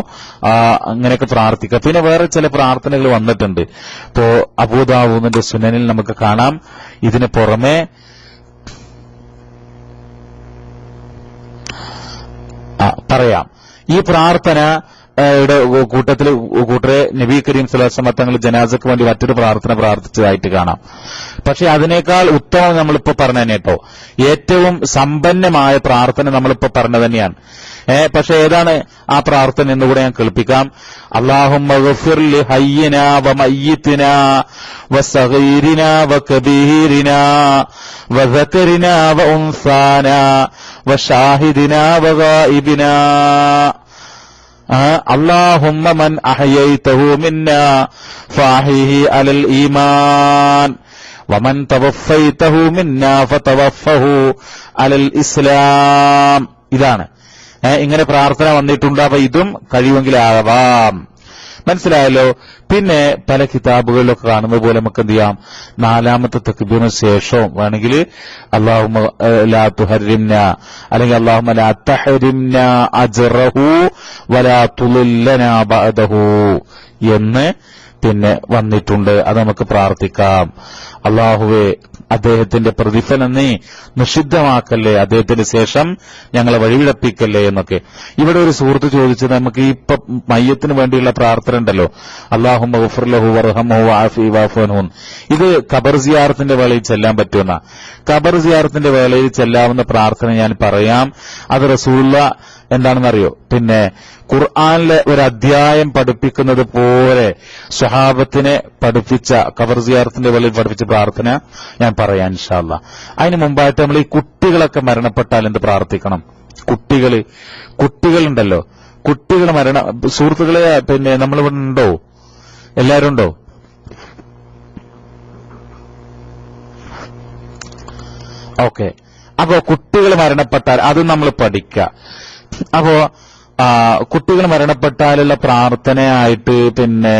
അങ്ങനെയൊക്കെ പ്രാർത്ഥിക്കുക. പിന്നെ വേറെ ചില പ്രാർത്ഥനകൾ വന്നിട്ടുണ്ട്. ഇപ്പോ അബൂദാവൂദിന്റെ സുനനിൽ നമുക്ക് കാണാം. ഇതിന് പുറമെ പറയാം. ഈ പ്രാർത്ഥന കൂട്ടരെ നബി കരീം സ്വല്ലല്ലാഹു അലൈഹി വസല്ലം തങ്ങൾ ജനാസക്ക് വേണ്ടി മറ്റൊരു പ്രാർത്ഥന പ്രാർത്ഥിച്ചതായിട്ട് കാണാം. പക്ഷെ അതിനേക്കാൾ ഉത്തമം നമ്മളിപ്പോ പറഞ്ഞു തന്നെ കേട്ടോ. ഏറ്റവും സമ്പന്നമായ പ്രാർത്ഥന നമ്മളിപ്പോ പറഞ്ഞു തന്നെയാണ്. പക്ഷെ ഏതാണ് ആ പ്രാർത്ഥന എന്നുകൂടെ ഞാൻ കേൾപ്പിക്കാം. അല്ലാഹുമ്മ ഗഫിർ ലി ഹയ്യിനാ വ മയ്യിത്തിനാ വ സഗീരിനാ വ കബീരിനാ വ ദകരിനാ വ ഉൻസാനാ വ ഷാഹിദിനാ വ ഗായിബിനാ اللهم من أحييته منا فأحيه على الإيمان ومن توفيته منا فتوفه على الإسلام. ഇതാണ് ഇങ്ങനെ പ്രാർത്ഥന വന്നിട്ടുണ്ട്. അപ്പൊ ഇതും കഴിയുമെങ്കിൽ ആവാം. മനസ്സിലായല്ലോ. പിന്നെ പല കിതാബുകളിലൊക്കെ കാണുന്നത് പോലെ നമുക്ക് എന്ത് ചെയ്യാം, നാലാമത്തെ തക്ബീറിന് ശേഷവും വേണമെങ്കിൽ അല്ലാഹുമ്മ ലാ തുഹരിംന അല്ലെങ്കിൽ അല്ലാഹുമ്മ ലാ തഹരിംന അജ്റഹു വലാ തുളില്ലനാ ബഅദഹു എന്ന് പിന്നെ വന്നിട്ടുണ്ട്. അത് നമുക്ക് പ്രാർത്ഥിക്കാം. അല്ലാഹുവേ, അദ്ദേഹത്തിന്റെ പ്രതിഫലം നീ നിഷിദ്ധമാക്കല്ലേ, അദ്ദേഹത്തിന് ശേഷം ഞങ്ങളെ വഴിവിഴപ്പിക്കല്ലേ എന്നൊക്കെ. ഇവിടെ ഒരു സുഹൃത്ത് ചോദിച്ചത്, നമുക്ക് ഇപ്പൊ മയ്യത്തിന് വേണ്ടിയുള്ള പ്രാർത്ഥന ഉണ്ടല്ലോ, അല്ലാഹുമ്മ ഗഫിർ ലഹു വർഹംഹു വഅഫിഹി വഅഫു അൻഹു, ഇത് ഖബർ സിയാറത്തിന്റെ വേളയിൽ ചെല്ലാൻ പറ്റുമെന്ന. ഖബർ സിയാറത്തിന്റെ വേളയിൽ ചെല്ലാവുന്ന പ്രാർത്ഥന ഞാൻ പറയാം. അത് റസൂലുള്ളാഹി എന്താണെന്നറിയോ, പിന്നെ ഖുർആനിലെ ഒരു അധ്യായം പഠിപ്പിക്കുന്നത് പോലെ സ്വഹാബത്തിനെ പഠിപ്പിച്ച ഖബർ സിയാറത്തിന്റെ വേളയിൽ പഠിപ്പിച്ച പ്രാർത്ഥന ഞാൻ പറയാം ഇൻഷാ അല്ലാഹ്. അതിന് മുമ്പായിട്ട് നമ്മൾ ഈ കുട്ടികളൊക്കെ മരണപ്പെട്ടാൽ എന്ത് പ്രാർത്ഥിക്കണം? കുട്ടികളുണ്ടല്ലോ, കുട്ടികൾ സുഹൃത്തുക്കളെ പിന്നെ നമ്മളിവിടെ ഉണ്ടോ? എല്ലാവരും ഉണ്ടോ? ഓക്കെ. അപ്പോ കുട്ടികൾ മരണപ്പെട്ടാൽ അത് നമ്മൾ പഠിക്കുക. അപ്പോ കുട്ടികൾ മരണപ്പെട്ടാലുള്ള പ്രാർത്ഥനയായിട്ട് പിന്നെ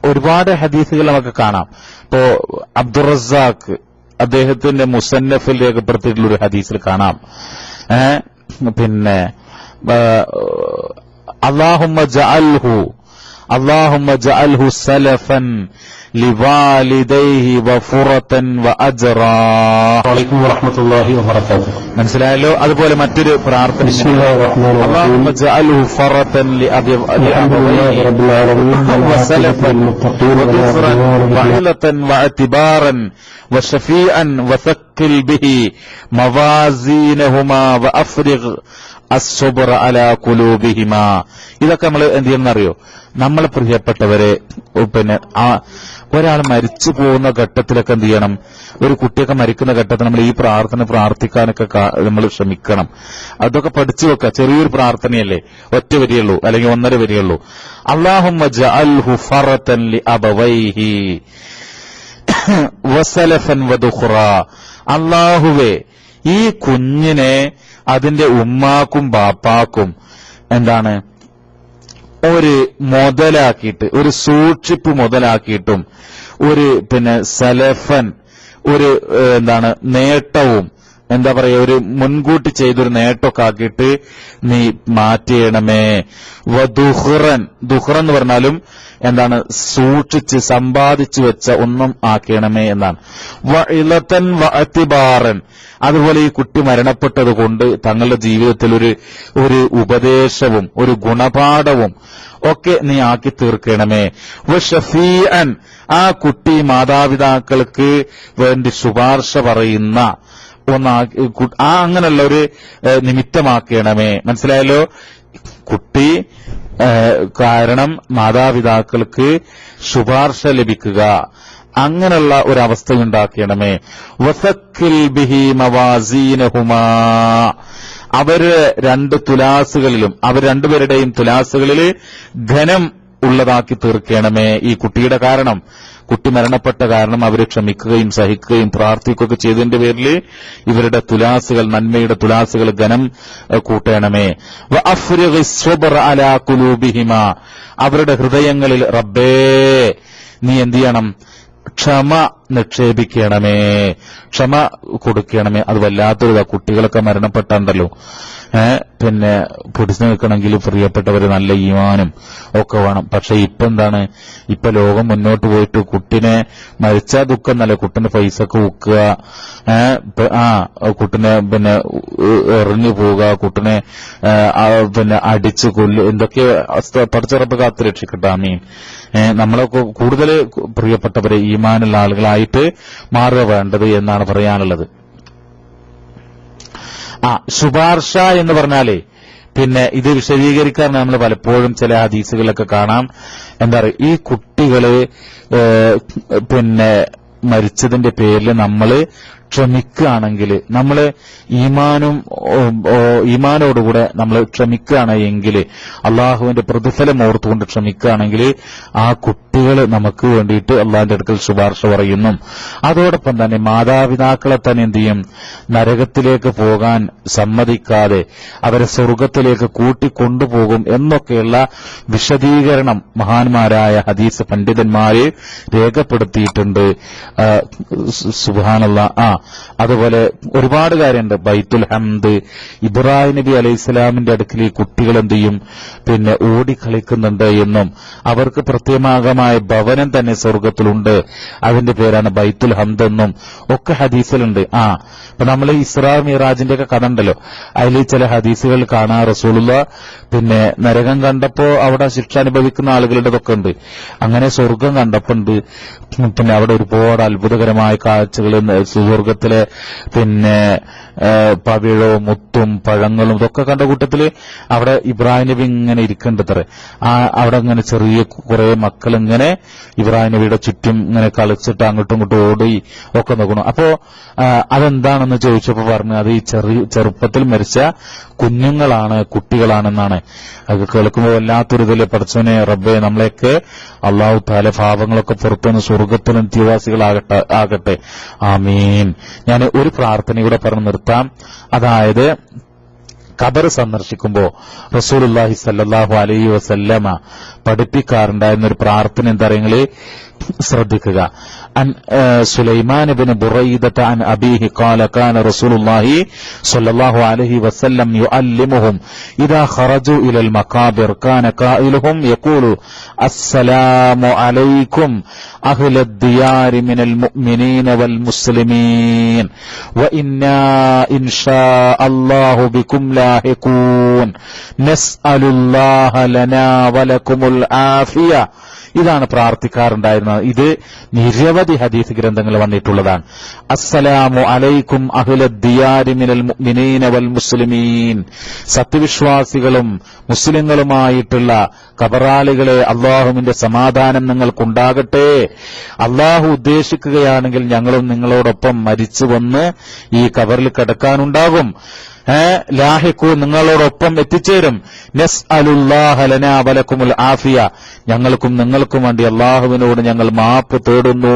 ഒരുപാട് ഹദീസുകൾ നമുക്ക് കാണാം. ഇപ്പോ അബ്ദുറസാഖ് അദ്ദേഹത്തിന്റെ മുസന്നഫിൽ രേഖപ്പെടുത്തിയിട്ടുള്ള ഒരു ഹദീസിൽ കാണാം, പിന്നെ അല്ലാഹുമ്മ ജഅൽഹു അല്ലാഹുമ്മ ജഅൽഹു സലഫൻ ലിവാലിദൈഹി വഫുറതൻ വഅജ്റാ. വഅലൈക്കും വറഹ്മത്തുള്ളാഹി വബറകാതുഹു. മനസ്സിലായല്ലോ. അതുപോലെ മറ്റൊരു പ്രാർത്ഥന, ബിസ്മില്ലാഹിർ റഹ്മാനിർ റഹീം. അല്ലാഹുമ്മ ജഅൽഹു ഫറതൻ അൽഹംദുലില്ലാഹി റബ്ബിൽ ആലമീൻ വസലഫൻ വദുഖറൻ വഇലതൻ വഅതിബാറൻ വശഫീഅൻ വസക്കിൽ ബിഹി മവാസീനഹുമാ വഅഫ്രിഗ് അസ്സുബ്റ അലാ ഖുലൂബിഹിമാ. ഇതൊക്കെ നമ്മൾ എന്ത് ചെയ്യണമെന്നറിയോ? നമ്മളെ പ്രിയപ്പെട്ടവരെ ഒരാൾ മരിച്ചു പോകുന്ന ഘട്ടത്തിലൊക്കെ എന്ത് ചെയ്യണം? ഒരു കുട്ടിയൊക്കെ മരിക്കുന്ന ഘട്ടത്തിൽ നമ്മൾ ഈ പ്രാർത്ഥന പ്രാർത്ഥിക്കാനൊക്കെ നമ്മൾ ശ്രമിക്കണം. അതൊക്കെ പഠിച്ചു വെക്കുക. ചെറിയൊരു പ്രാർത്ഥനയല്ലേ, ഒറ്റ വരിയുള്ളൂ അല്ലെങ്കിൽ 1.5 വരിയുള്ളൂ. അല്ലാഹുമ്മ ജഅൽഹു ഫറതൻ ലിഅബവൈഹി വസലഫൻ വദുഖറ. അല്ലാഹുവേ, ഈ കുഞ്ഞിനെ അതിന്റെ ഉമ്മാക്കും ബാപ്പാക്കും എന്താണ് ഒരു മുതലാക്കിയിട്ട്, ഒരു സൂക്ഷിപ്പ് മുതലാക്കിയിട്ടും ഒരു സലഫൻ ഒരു എന്താണ് നേട്ടവും എന്താ പറയാ ഒരു മുൻകൂട്ടി ചെയ്തൊരു നേട്ടമൊക്കെ ആക്കിയിട്ട് നീ മാറ്റിയണമേ. വദുഖറൻ, ദുഖറൻ എന്ന് പറഞ്ഞാലും എന്താണ് സൂക്ഷിച്ച് സമ്പാദിച്ചു വെച്ച ഒന്നും ആക്കണമേ എന്നാണ്. വഇലതൻ വഅതിബാറൻ, അതുപോലെ ഈ കുട്ടി മരണപ്പെട്ടത് കൊണ്ട് തങ്ങളുടെ ജീവിതത്തിൽ ഒരു ഉപദേശവും ഒരു ഗുണപാഠവും ഒക്കെ നീ ആക്കി തീർക്കണമേ. വശഫീഅൻ, ആ കുട്ടി മാതാപിതാക്കൾക്ക് വേണ്ടി ശുപാർശ പറയുന്ന അങ്ങനെയുള്ള ഒരു നിമിത്തമാക്കണമേ. മനസ്സിലായല്ലോ? കുട്ടി കാരണം മാതാപിതാക്കൾക്ക് ശുപാർശ ലഭിക്കുക, അങ്ങനെയുള്ള ഒരവസ്ഥ ഉണ്ടാക്കണമേ. വസക്കിൽ ബിഹി മവാസീനഹുമാ, അവര് 2 തുലാസുകളിലും അവർ രണ്ടുപേരുടെയും തുലാസുകളിൽ ധനം ഉള്ളതാക്കി തീർക്കണമേ. ഈ കുട്ടിയുടെ കാരണം, കുട്ടി മരണപ്പെട്ട കാരണം അവർ ക്ഷമിക്കുകയും സഹിക്കുകയും പ്രാർത്ഥിക്കുകയൊക്കെ ചെയ്തതിന്റെ പേരിൽ ഇവരുടെ തുലാസുകൾ, നന്മയുടെ തുലാസുകൾ ഘനം കൂട്ടണമേ. വഅഫ്രിഗി സ്സുബ്റ അലാ ഖുലൂബിഹിമാ, അവരുടെ ഹൃദയങ്ങളിൽ റബ്ബേ നീ എന്ത് ചെയ്യണം? ക്ഷമ നിക്ഷേപിക്കണമേ, ക്ഷമ കൊടുക്കണമേ. അത് വല്ലാത്തൊരു കുട്ടികളൊക്കെ മരണപ്പെട്ടുണ്ടല്ലോ, പിടിച്ചു നിൽക്കണമെങ്കിൽ പ്രിയപ്പെട്ടവര് നല്ല ഈമാനും ഒക്കെ വേണം. പക്ഷെ ഇപ്പൊ എന്താണ്? ഇപ്പൊ ലോകം മുന്നോട്ട് പോയിട്ട് കുട്ടിനെ മരിച്ചാ ദുഃഖം നല്ല, കുട്ടിന്റെ പൈസക്ക് ഉക്കുക, കുട്ടിനെ എറിഞ്ഞു പോവുക, കുട്ടിനെ അടിച്ചു കൊല്ലുക, എന്തൊക്കെ പടച്ചിറപ്പ് കാത്ത് രക്ഷിക്കട്ടെ. ആമീൻ. നമ്മളൊക്കെ കൂടുതൽ പ്രിയപ്പെട്ടവരെ ഈമാനുള്ള ആളുകളായിട്ട് മാറുക വേണ്ടത് എന്നാണ് പറയാനുള്ളത്. ശുപാർശ എന്ന് പറഞ്ഞാലേ ഇത് വിശദീകരിക്കാൻ നമ്മൾ പലപ്പോഴും ചില ഹദീസുകളിലൊക്കെ കാണാം. എന്താ പറയുക, ഈ കുട്ടികള് മരിച്ചതിന്റെ പേരിൽ നമ്മള് ക്ഷമിക്കുകയാണെങ്കിൽ, നമ്മള് ഈമാനോടുകൂടെ നമ്മൾ ക്ഷമിക്കുകയാണ് എങ്കിൽ, അള്ളാഹുവിന്റെ പ്രതിഫലം ഓർത്തുകൊണ്ട് ക്ഷമിക്കുകയാണെങ്കിൽ ആ കുട്ടികൾ നമുക്ക് വേണ്ടിയിട്ട് അള്ളാഹിന്റെ അടുക്കൽ ശുപാർശ പറയുന്നു. അതോടൊപ്പം തന്നെ മാതാപിതാക്കളെ തന്നെ എന്ത് ചെയ്യും? നരകത്തിലേക്ക് പോകാൻ സമ്മതിക്കാതെ അവരെ സ്വർഗത്തിലേക്ക് കൂട്ടിക്കൊണ്ടുപോകും എന്നൊക്കെയുള്ള വിശദീകരണം മഹാന്മാരായ ഹദീസ് പണ്ഡിതന്മാര് രേഖപ്പെടുത്തിയിട്ടുണ്ട്. സുബ്ഹാനല്ലാഹ്. അതുപോലെ ഒരുപാട് കാര്യമുണ്ട്. ബൈത്തുൽ ഹംദ്, ഇബ്രാഹിം നബി അലൈഹിസ്സലാമിന്റെ അടുക്കൽ ഈ കുട്ടികൾ എന്ത് ചെയ്യും? ഓടിക്കളിക്കുന്നുണ്ട് എന്നും അവർക്ക് പ്രത്യേകമായ ഭവനം തന്നെ സ്വർഗത്തിലുണ്ട്, അതിന്റെ പേരാണ് ബൈത്തുൽ ഹംദ് എന്നും ഒക്കെ ഹദീസിലുണ്ട്. ഇപ്പൊ നമ്മൾ ഇസ്രാ മിറാജിന്റെ ഒക്കെ കഥ ഉണ്ടല്ലോ, അതിൽ ചില ഹദീസുകൾ കാണാൻ റസൂലുള്ള നരകം കണ്ടപ്പോ അവിടെ ശിക്ഷ അനുഭവിക്കുന്ന ആളുകളുടെതൊക്കെ ഉണ്ട്. അങ്ങനെ സ്വർഗം കണ്ടപ്പോ ഉണ്ട് അവിടെ ഒരുപാട് അത്ഭുതകരമായ കാഴ്ചകൾ, സ്വർഗത്തിലെ പവിഴവും മുത്തും പഴങ്ങളും ഇതൊക്കെ കണ്ട കൂട്ടത്തില് അവിടെ ഇബ്രാഹിം നബി ഇങ്ങനെ ഇരിക്കണ്ടത്രേ. അവിടെ ഇങ്ങനെ ചെറിയ കുറെ മക്കൾ ഇങ്ങനെ ഇബ്രാഹിം നബിയുടെ ചുറ്റും ഇങ്ങനെ കളിച്ചിട്ട് അങ്ങോട്ടും ഇങ്ങോട്ടും ഓടി ഒക്കെ നോക്കണം. അപ്പോ അതെന്താണെന്ന് ചോദിച്ചപ്പോ പറഞ്ഞു, അത് ഈ ചെറുപ്പത്തിൽ മരിച്ച കുഞ്ഞുങ്ങളാണ്, കുട്ടികളാണെന്നാണ്. അത് കേൾക്കുമ്പോൾ വല്ലാത്തൊരിതില് പഠിച്ചവനെ റബ്ബെ നമ്മളെയൊക്കെ അള്ളാഹു താല പാപങ്ങളൊക്കെ പുറത്തുനിന്ന് സ്വർഗത്തിലും ആകട്ടെ. ആമീൻ. ഞാൻ ഒരു പ്രാർത്ഥന കൂടെ പറഞ്ഞു നിർത്താം. അതായത് ഖബർ സന്ദർശിക്കുമ്പോ റസൂലുള്ളാഹി സ്വല്ലല്ലാഹു അലൈഹി വസല്ലമ പഠിപ്പിക്കാറുണ്ടായിരുന്ന ഒരു പ്രാർത്ഥന എന്താ പറയുക? ശ്രദ്ധിക്കുക. സുലൈമാൻ ഇബ്നു ബുറൈദത അൻ അബീഹി ഖാല കാന റസൂലുള്ളാഹി സ്വല്ലല്ലാഹു അലൈഹി വസല്ലം യുഅല്ലിമുഹും ഇദാ ഖറജു ഇലൽ മഖാബിർ കാന ഖായിലുഹും യഖൂലു അസ്സലാമു അലൈക്കും അഹ്ലദ് ദിയാരി മിനൽ മുഅ്മിനീന വൽ മുസ്ലിമീൻ വഇന്നാ ഇൻഷാ അല്ലാഹു ബികും ലാഹിഖൂൻ നസ്അലുല്ലാഹ ലനാ വലകുമുൽ ആഫിയ. ഇതാണ് പ്രാർത്ഥിക്കാറുണ്ടായിരുന്നത്. ഇത് നിരവധി ഹദീസ് ഗ്രന്ഥങ്ങൾ വന്നിട്ടുള്ളതാണ്. അസ്സലാമു അലൈക്കും അഹ്ലദ് ദിയാരി മിനൽ മുഅ്മിനീന വൽ മുസ്ലിമീൻ, സത്യവിശ്വാസികളും മുസ്ലിങ്ങളുമായിട്ടുള്ള കബറാളികളെ അള്ളാഹുവിന്റെ സമാധാനം നിങ്ങൾക്കുണ്ടാകട്ടെ. അള്ളാഹു ഉദ്ദേശിക്കുകയാണെങ്കിൽ ഞങ്ങളും നിങ്ങളോടൊപ്പം മരിച്ചു വന്ന് ഈ കബറിൽ കിടക്കാനുണ്ടാകും. ലാഹിഖു, നിങ്ങളോടൊപ്പം എത്തിച്ചേരും. നസ്അലുല്ലാഹ ലനാ വലകുമുൽ ആഫിയ, ഞങ്ങൾക്കും നിങ്ങൾക്കും വേണ്ടി അള്ളാഹുവിനോട് ഞങ്ങൾ മാപ്പ് തേടുന്നു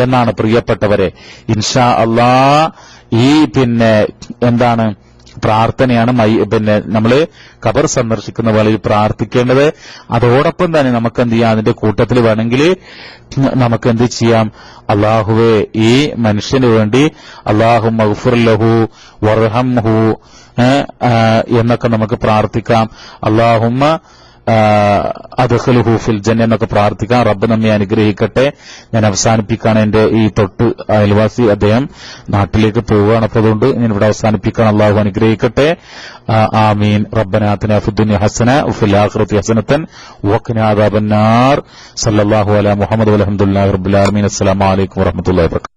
എന്നാണ്. പ്രിയപ്പെട്ടവരെ, ഇൻഷാ അല്ലാഹ് ഈ എന്താണ് പ്രാർത്ഥനയാണ് നമ്മള് ഖബർ സന്ദർശിക്കുന്ന വേളയിൽ പ്രാർത്ഥിക്കേണ്ടത്. അതോടൊപ്പം തന്നെ നമുക്ക് എന്ത് ചെയ്യാം, അതിന്റെ കൂട്ടത്തിൽ വേണമെങ്കിൽ നമുക്ക് എന്ത് ചെയ്യാം, അള്ളാഹുവേ ഈ മനുഷ്യന് വേണ്ടി അല്ലാഹു മഗ്ഫിർ ലഹു വർഹംഹു എന്നൊക്കെ നമുക്ക് പ്രാർത്ഥിക്കാം. അല്ലാഹുമ്മ അദ്ഖിൽഹു ഫിൽ ജന്ന എന്നൊക്കെ പ്രാർത്ഥിക്കാം. റബ്ബ് നമ്മെ അനുഗ്രഹിക്കട്ടെ. ഞാൻ അവസാനിപ്പിക്കാണ്. എന്റെ ഈ തൊട്ട് അയൽവാസി അദ്ദേഹം നാട്ടിലേക്ക് പോവുകയാണ്, അപ്പോൾ അതുകൊണ്ട് ഞാൻ ഇവിടെ അവസാനിപ്പിക്കാൻ. അള്ളാഹു അനുഗ്രഹിക്കട്ടെ. ആമീൻ. റബ്ബനാ ആതിനാ ഫിദ്ദുനിയ ഹസന വഫിൽ ആഖിറതി ഹസനതൻ വഖിനാ അദാബന്നാർ. സല്ലല്ലാഹു അലാ മുഹമ്മദ് വൽഹംദുലില്ലാഹി റബ്ബിൽ ആലമീൻ. അസ്സലാമു അലൈക്കും വറഹ്മത്തുള്ളാഹി വബറകാതുഹു.